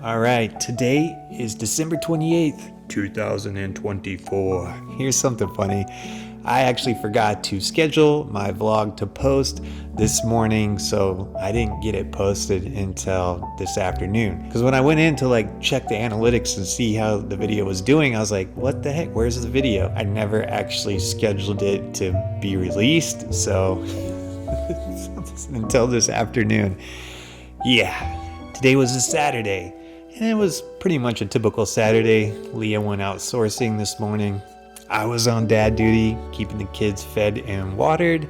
All right, today is December 28th, 2024. Here's something funny. I actually forgot to schedule my vlog to post this morning, so I didn't get it posted until this afternoon. Because when I went in to check the analytics and see how the video was doing, I was like, what the heck, where's the video? I never actually scheduled it to be released, so until this afternoon. Yeah. Today was a Saturday, and it was pretty much a typical Saturday. Leah went out sourcing this morning. I was on dad duty, keeping the kids fed and watered,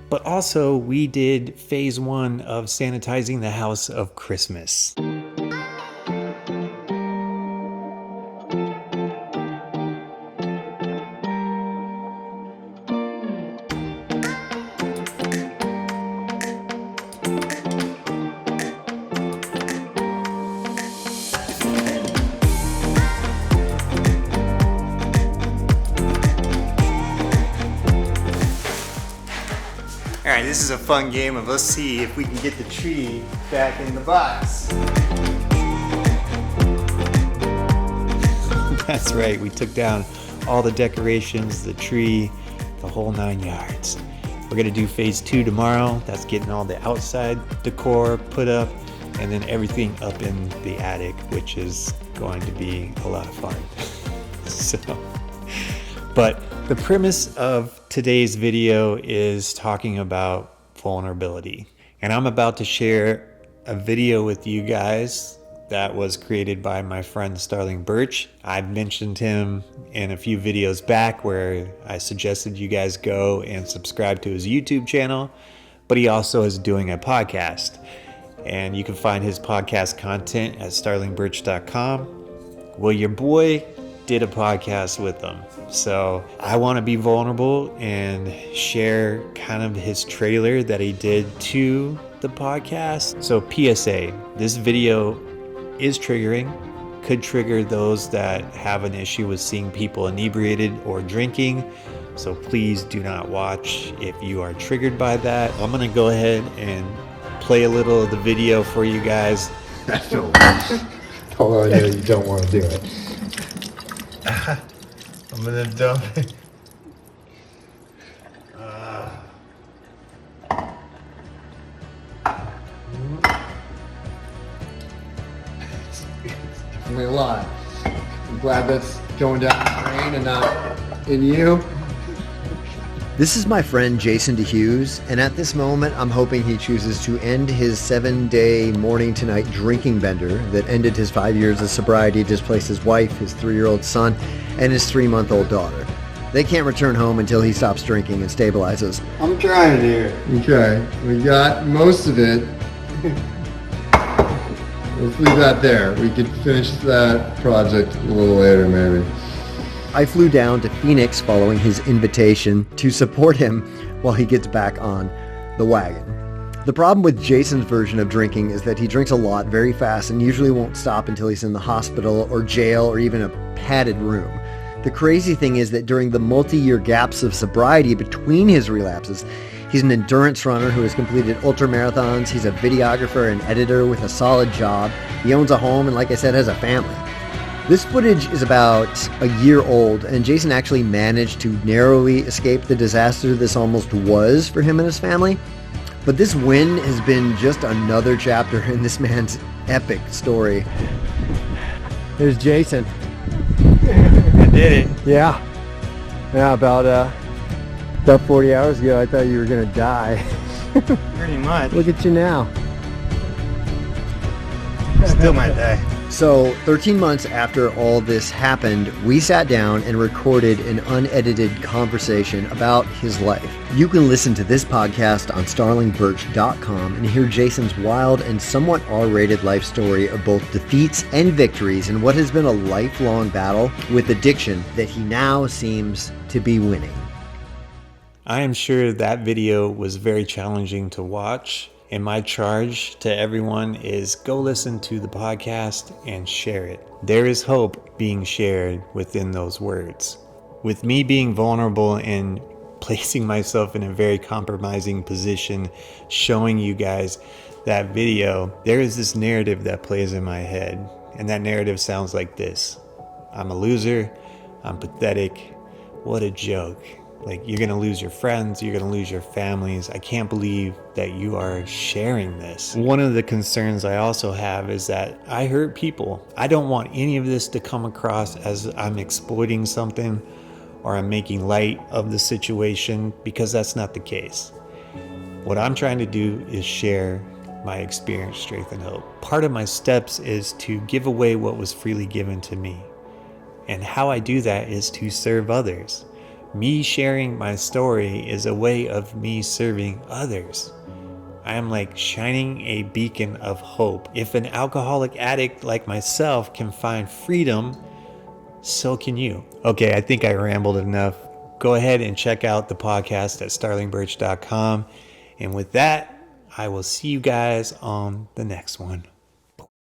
but also we did phase 1 of sanitizing the house of Christmas. All right, this is a fun game of let's see if we can get the tree back in the box. That's right, we took down all the decorations, the tree, the whole 9 yards. We're gonna do phase 2 tomorrow. That's getting all the outside decor put up and then everything up in the attic, which is going to be a lot of fun. But the premise of today's video is talking about vulnerability. And I'm about to share a video with you guys that was created by my friend Starling Birch. I've mentioned him in a few videos back where I suggested you guys go and subscribe to his YouTube channel, but he also is doing a podcast. And you can find his podcast content at starlingbirch.com. Well, your boy did a podcast with him. So I want to be vulnerable and share kind of his trailer that he did to the podcast. So PSA, this video is triggering, could trigger those that have an issue with seeing people inebriated or drinking. So please do not watch if you are triggered by that. I'm going to go ahead and play a little of the video for you guys. Although I know you don't want to do it. I'm gonna dump it. Definitely a lot. I'm glad that's going down the drain and not in you. This is my friend Jason Heus, and at this moment I'm hoping he chooses to end his 7-day morning to night drinking bender that ended his 5 years of sobriety, displaced his wife, his 3-year-old son, and his 3-month-old daughter. They can't return home until he stops drinking and stabilizes. I'm trying to do it. Okay, we got most of it. Let's leave that there. We could finish that project a little later maybe. I flew down to Phoenix following his invitation to support him while he gets back on the wagon. The problem with Jason's version of drinking is that he drinks a lot very fast and usually won't stop until he's in the hospital or jail or even a padded room. The crazy thing is that during the multi-year gaps of sobriety between his relapses, he's an endurance runner who has completed ultramarathons. He's a videographer and editor with a solid job. He owns a home and, like I said, has a family. This footage is about a year old, and Jason actually managed to narrowly escape the disaster this almost was for him and his family. But this win has been just another chapter in this man's epic story. There's Jason. I did it. Yeah, about 40 hours ago I thought you were gonna die. Pretty much. Look at you now. Still might die. So 13 months after all this happened, we sat down and recorded an unedited conversation about his life. You can listen to this podcast on starlingbirch.com and hear Jason's wild and somewhat R-rated life story of both defeats and victories in what has been a lifelong battle with addiction that he now seems to be winning. I am sure that video was very challenging to watch. And my charge to everyone is go listen to the podcast and share it. There is hope being shared within those words. With me being vulnerable and placing myself in a very compromising position, showing you guys that video, there is this narrative that plays in my head. And that narrative sounds like this: I'm a loser. I'm pathetic. What a joke. Like, you're going to lose your friends. You're going to lose your families. I can't believe that you are sharing this. One of the concerns I also have is that I hurt people. I don't want any of this to come across as I'm exploiting something or I'm making light of the situation, because that's not the case. What I'm trying to do is share my experience, strength, and hope. Part of my steps is to give away what was freely given to me. And how I do that is to serve others. Me sharing my story is a way of me serving others. I am like shining a beacon of hope. If an alcoholic addict like myself can find freedom, so can you. Okay, I think I rambled enough. Go ahead and check out the podcast at starlingbirch.com. And with that, I will see you guys on the next one.